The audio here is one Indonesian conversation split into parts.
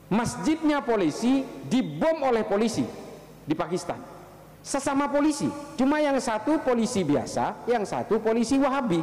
masjidnya polisi dibom oleh polisi di Pakistan, sesama polisi, cuma yang satu polisi biasa, yang satu polisi Wahabi.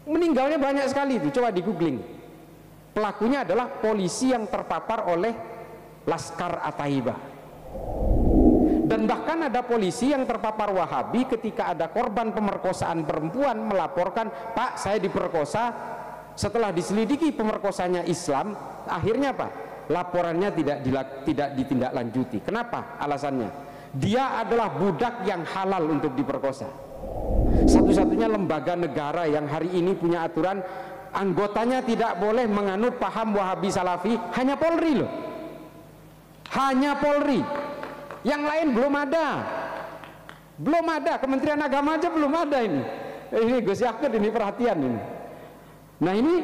Meninggalnya banyak sekali itu, coba di googling. Pelakunya adalah polisi yang terpapar oleh Laskar At-Thaibah. Dan bahkan ada polisi yang terpapar Wahabi ketika ada korban pemerkosaan perempuan melaporkan, "Pak, saya diperkosa." Setelah diselidiki pemerkosanya Islam, akhirnya Pak, laporannya tidak ditindaklanjuti. Kenapa? Alasannya, dia adalah budak yang halal untuk diperkosa. Satu-satunya lembaga negara yang hari ini punya aturan anggotanya tidak boleh menganut paham Wahabi Salafi, hanya Polri loh. Hanya Polri. Yang lain belum ada. Belum ada, Kementerian Agama aja belum ada ini. Ini Gus Yakut ini perhatian ini. Nah ini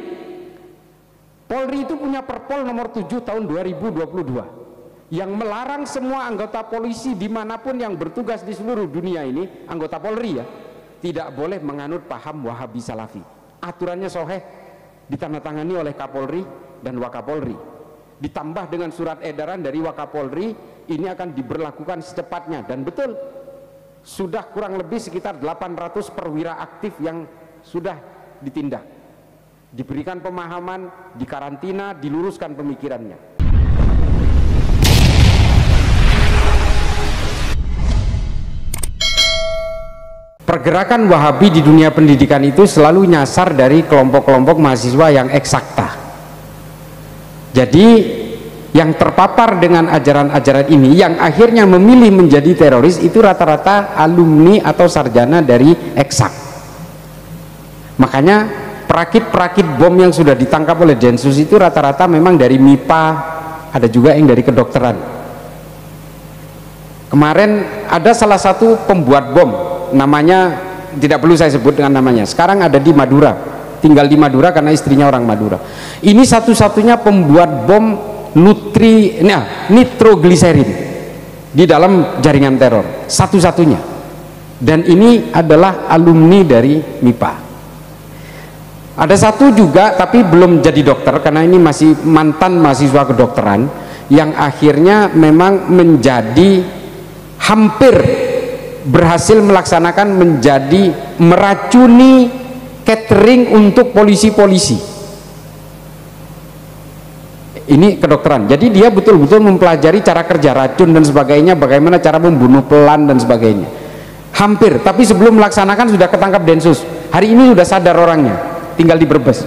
Polri itu punya Perpol nomor 7 tahun 2022 yang melarang semua anggota polisi dimanapun yang bertugas di seluruh dunia ini, anggota Polri ya, tidak boleh menganut paham Wahabi Salafi. Aturannya sahih, ditandatangani oleh Kapolri dan Wakapolri, ditambah dengan surat edaran dari Wakapolri. Ini akan diberlakukan secepatnya, dan betul sudah kurang lebih sekitar 800 perwira aktif yang sudah ditindak, diberikan pemahaman, dikarantina, diluruskan pemikirannya. Pergerakan Wahabi di dunia pendidikan itu selalu nyasar dari kelompok-kelompok mahasiswa yang eksakta. Jadi yang terpapar dengan ajaran-ajaran ini, yang akhirnya memilih menjadi teroris, itu rata-rata alumni atau sarjana dari eksak. Makanya perakit-perakit bom yang sudah ditangkap oleh Densus itu rata-rata memang dari MIPA, ada juga yang dari kedokteran. Kemarin ada salah satu pembuat bom, namanya tidak perlu saya sebut dengan namanya, sekarang ada di Madura, tinggal di Madura karena istrinya orang Madura. Ini satu-satunya pembuat bom nitrogliserin di dalam jaringan teror, satu-satunya, dan ini adalah alumni dari MIPA. Ada satu juga tapi belum jadi dokter karena ini masih mantan mahasiswa kedokteran, yang akhirnya memang menjadi hampir berhasil melaksanakan menjadi meracuni catering untuk polisi-polisi. Ini kedokteran, jadi dia betul-betul mempelajari cara kerja racun dan sebagainya, bagaimana cara membunuh pelan dan sebagainya. Hampir, tapi sebelum melaksanakan sudah ketangkap Densus. Hari ini sudah sadar orangnya, tinggal di Brebes.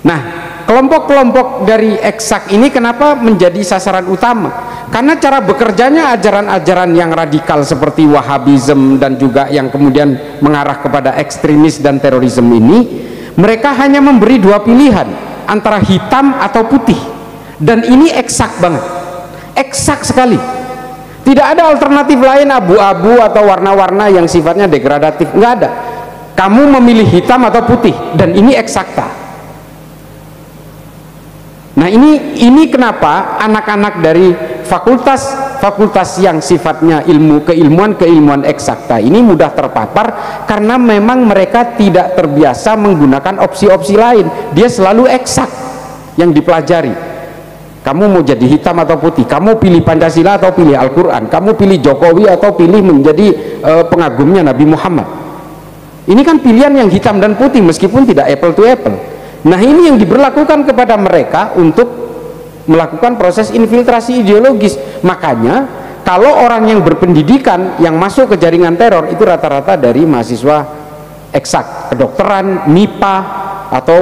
Nah, kelompok-kelompok dari eksak ini kenapa menjadi sasaran utama? Karena cara bekerjanya ajaran-ajaran yang radikal seperti Wahabism dan juga yang kemudian mengarah kepada ekstremis dan terorisme ini, mereka hanya memberi dua pilihan, antara hitam atau putih, dan ini eksak banget, eksak sekali. Tidak ada alternatif lain, abu-abu atau warna-warna yang sifatnya degradatif, nggak ada. Kamu memilih hitam atau putih, dan ini eksakta. Nah ini kenapa anak-anak dari fakultas yang sifatnya keilmuan eksakta ini mudah terpapar, karena memang mereka tidak terbiasa menggunakan opsi-opsi lain. Dia selalu eksak yang dipelajari. Kamu mau jadi hitam atau putih, kamu pilih Pancasila atau pilih Al-Quran, kamu pilih Jokowi atau pilih menjadi pengagumnya Nabi Muhammad. Ini kan pilihan yang hitam dan putih meskipun tidak apple to apple. Nah ini yang diberlakukan kepada mereka untuk melakukan proses infiltrasi ideologis. Makanya kalau orang yang berpendidikan yang masuk ke jaringan teror itu rata-rata dari mahasiswa eksak, kedokteran, MIPA, atau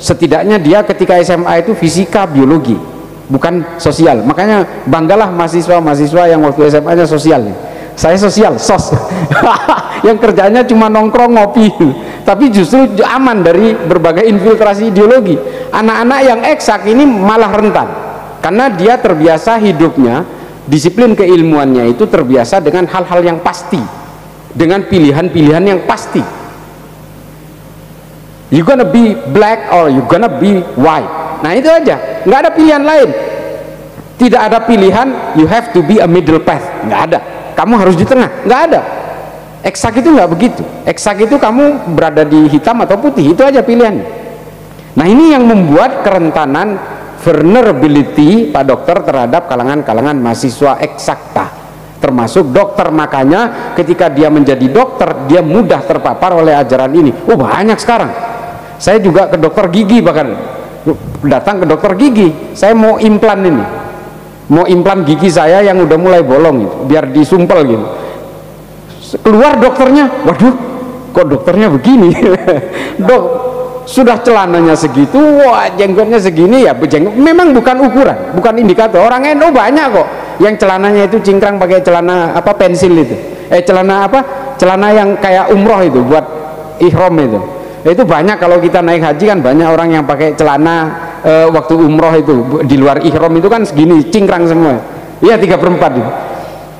setidaknya dia ketika SMA itu fisika, biologi, bukan sosial. Makanya banggalah mahasiswa-mahasiswa yang waktu SMA-nya sosial. Saya sosial, sos yang kerjanya cuma nongkrong ngopi, tapi justru aman dari berbagai infiltrasi ideologi. Anak-anak yang eksak ini malah rentan, karena dia terbiasa hidupnya, disiplin keilmuannya itu terbiasa dengan hal-hal yang pasti, dengan pilihan-pilihan yang pasti. You gonna be black or you gonna be white. Nah itu aja, nggak ada pilihan lain. Tidak ada pilihan you have to be a middle path, nggak ada. Kamu harus di tengah, nggak ada. Eksak itu nggak begitu. Eksak itu kamu berada di hitam atau putih, itu aja pilihannya. Nah ini yang membuat kerentanan vulnerability Pak Dokter terhadap kalangan-kalangan mahasiswa eksakta, termasuk dokter. Makanya ketika dia menjadi dokter, dia mudah terpapar oleh ajaran ini. Oh, banyak sekarang. Saya juga ke dokter gigi, bahkan datang ke dokter gigi, saya mau implan ini, mau implan gigi saya yang udah mulai bolong gitu, biar disumpel gitu. Keluar dokternya, waduh, kok dokternya begini? Dok, sudah celananya segitu, wah jenggotnya segini, ya jenggot memang bukan ukuran, bukan indikator. Orang NU banyak kok yang celananya itu cingkrang pakai celana apa, pensil itu, celana apa, celana yang kayak umroh itu buat ihram itu banyak. Kalau kita naik haji kan banyak orang yang pakai celana waktu umroh itu di luar ihram itu kan segini cingkrang semua, iya 3/4 itu.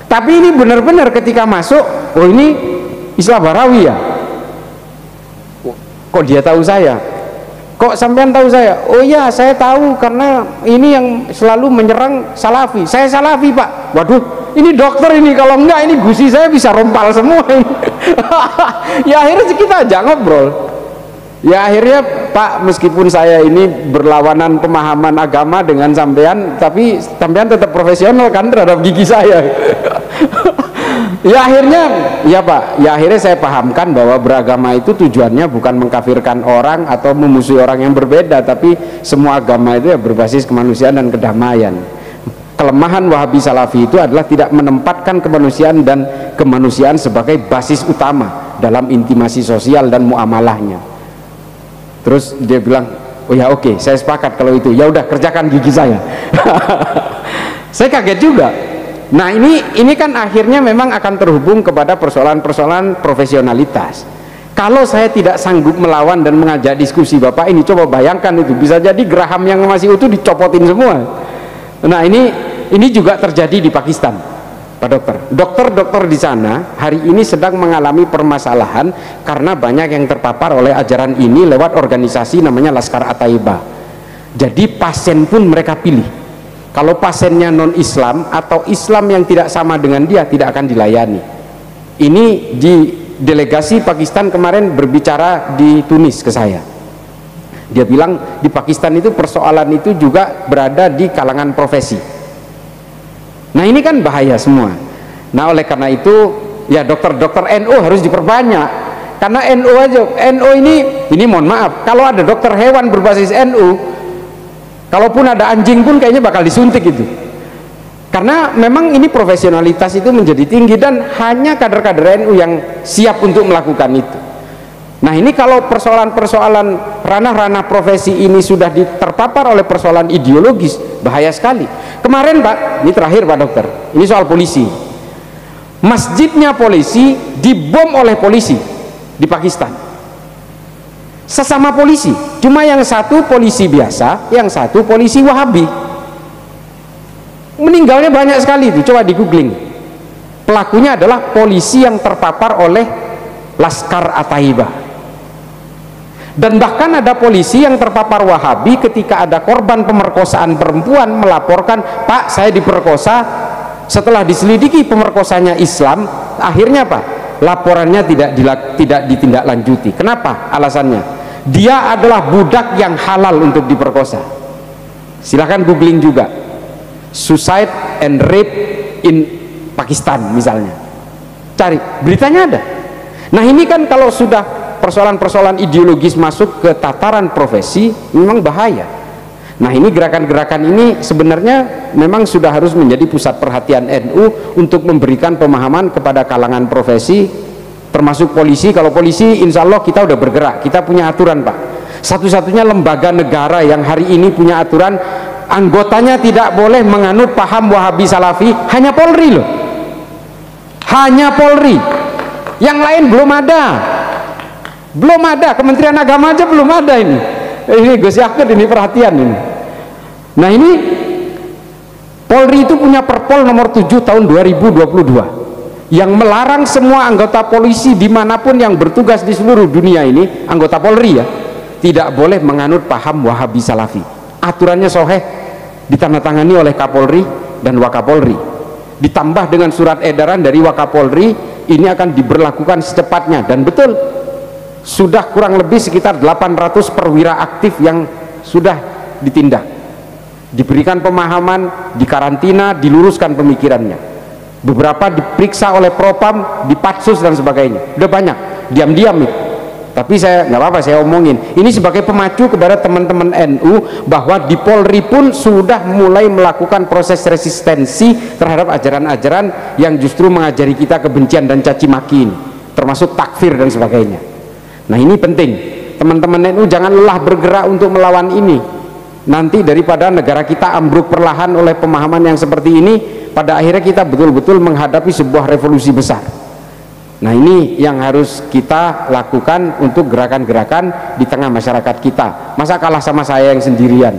Tapi ini benar-benar ketika masuk, oh ini Islam Barawi ya, kok dia tahu saya, kok sampean tahu saya? Oh iya, saya tahu karena ini yang selalu menyerang Salafi, saya Salafi Pak. Waduh, ini dokter ini, kalau enggak ini gusi saya bisa rompal semua. Ya akhirnya kita aja ngobrol. Ya akhirnya Pak, meskipun saya ini berlawanan pemahaman agama dengan sampean, tapi sampean tetap profesional kan terhadap gigi saya. Ya akhirnya, ya Pak, ya akhirnya saya pahamkan bahwa beragama itu tujuannya bukan mengkafirkan orang atau memusuhi orang yang berbeda, tapi semua agama itu ya berbasis kemanusiaan dan kedamaian. Kelemahan Wahabi Salafi itu adalah tidak menempatkan kemanusiaan dan kemanusiaan sebagai basis utama dalam intimasi sosial dan muamalahnya. Terus dia bilang, oh ya oke, saya sepakat kalau itu, ya udah kerjakan gigi saya. Saya kaget juga. Nah ini kan akhirnya memang akan terhubung kepada persoalan-persoalan profesionalitas. Kalau saya tidak sanggup melawan dan mengajak diskusi, Bapak ini coba bayangkan itu, bisa jadi geraham yang masih utuh dicopotin semua. Nah ini juga terjadi di Pakistan, Pak Dokter. Dokter-dokter di sana hari ini sedang mengalami permasalahan karena banyak yang terpapar oleh ajaran ini lewat organisasi namanya Laskar At-Thaibah. Jadi pasien pun mereka pilih. Kalau pasiennya non-Islam atau Islam yang tidak sama dengan dia, tidak akan dilayani. Ini di delegasi Pakistan kemarin berbicara di Tunis ke saya. Dia bilang di Pakistan itu persoalan itu juga berada di kalangan profesi. Nah ini kan bahaya semua. Nah oleh karena itu ya dokter-dokter NU harus diperbanyak, karena NU ini mohon maaf, kalau ada dokter hewan berbasis NU, kalaupun ada anjing pun kayaknya bakal disuntik itu, karena memang ini profesionalitas itu menjadi tinggi dan hanya kader-kader NU yang siap untuk melakukan itu. Nah ini kalau persoalan-persoalan ranah-ranah profesi ini sudah terpapar oleh persoalan ideologis, bahaya sekali. Kemarin Pak, ini terakhir Pak Dokter, ini soal polisi. Masjidnya polisi dibom oleh polisi di Pakistan. Sesama polisi, cuma yang satu polisi biasa, yang satu polisi Wahabi. Meninggalnya banyak sekali itu, coba di googling. Pelakunya adalah polisi yang terpapar oleh Laskar At-Thaibah. Dan bahkan ada polisi yang terpapar Wahabi ketika ada korban pemerkosaan perempuan melaporkan, Pak saya diperkosa, setelah diselidiki pemerkosanya Islam, akhirnya Pak laporannya tidak ditindaklanjuti. Kenapa? Alasannya dia adalah budak yang halal untuk diperkosa. Silahkan googling juga suicide and rape in Pakistan misalnya, cari beritanya ada. Nah ini kan kalau sudah persoalan-persoalan ideologis masuk ke tataran profesi memang bahaya. Nah ini gerakan-gerakan ini sebenarnya memang sudah harus menjadi pusat perhatian NU untuk memberikan pemahaman kepada kalangan profesi, termasuk polisi. Kalau polisi insya Allah kita udah bergerak, kita punya aturan Pak. Satu-satunya lembaga negara yang hari ini punya aturan, anggotanya tidak boleh menganut paham Wahabi Salafi, hanya Polri loh, hanya Polri, yang lain belum ada. Belum ada, Kementerian Agama aja belum ada ini. Ini Gus Yakut ini perhatian ini. Nah ini Polri itu punya Perpol nomor 7 tahun 2022 yang melarang semua anggota polisi dimanapun yang bertugas di seluruh dunia ini, anggota Polri ya, tidak boleh menganut paham Wahabi Salafi. Aturannya sahih, ditandatangani oleh Kapolri dan Wakapolri, ditambah dengan surat edaran dari Wakapolri, ini akan diberlakukan secepatnya. Dan betul, sudah kurang lebih sekitar 800 perwira aktif yang sudah ditindak. diberikan pemahaman, dikarantina, diluruskan pemikirannya. Beberapa diperiksa oleh propam, dipatsus dan sebagainya. Udah banyak, diam-diam itu. Tapi saya nggak apa-apa, saya omongin. Ini sebagai pemacu kepada teman-teman NU bahwa di Polri pun sudah mulai melakukan proses resistensi terhadap ajaran-ajaran yang justru mengajari kita kebencian dan caci maki ini, termasuk takfir dan sebagainya. Nah ini penting, teman-teman NU jangan lelah bergerak untuk melawan ini. Nanti daripada negara kita ambruk perlahan oleh pemahaman yang seperti ini, pada akhirnya kita betul-betul menghadapi sebuah revolusi besar. Nah ini yang harus kita lakukan untuk gerakan-gerakan di tengah masyarakat kita. Masa kalah sama saya yang sendirian?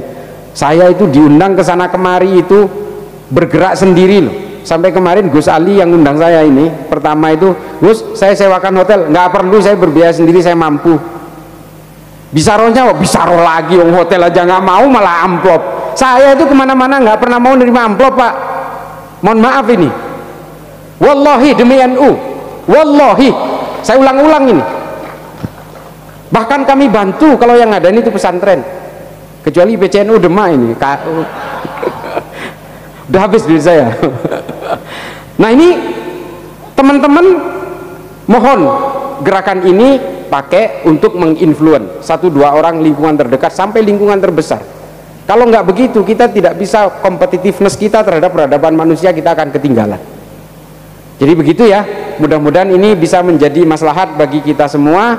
Saya itu diundang ke sana kemari itu bergerak sendiri loh. Sampai kemarin Gus Ali yang undang saya ini, pertama itu, Gus saya sewakan hotel, nggak perlu, saya berbiaya sendiri, saya mampu. Bisaronya, bisaro lagi, hotel aja nggak mau, malah amplop. Saya itu kemana-mana nggak pernah mau nerima amplop, Pak. Mohon maaf ini. Wallahi demi NU. Wallahi, saya ulang-ulang ini. Bahkan kami bantu kalau yang ada ini itu pesantren. Kecuali PCNU Demak ini. Udah habis duit saya. Nah ini teman-teman, mohon gerakan ini pakai untuk menginfluen 1-2 orang lingkungan terdekat sampai lingkungan terbesar. Kalau nggak begitu, kita tidak bisa, competitiveness kita terhadap peradaban manusia kita akan ketinggalan. Jadi begitu ya, mudah-mudahan ini bisa menjadi maslahat bagi kita semua.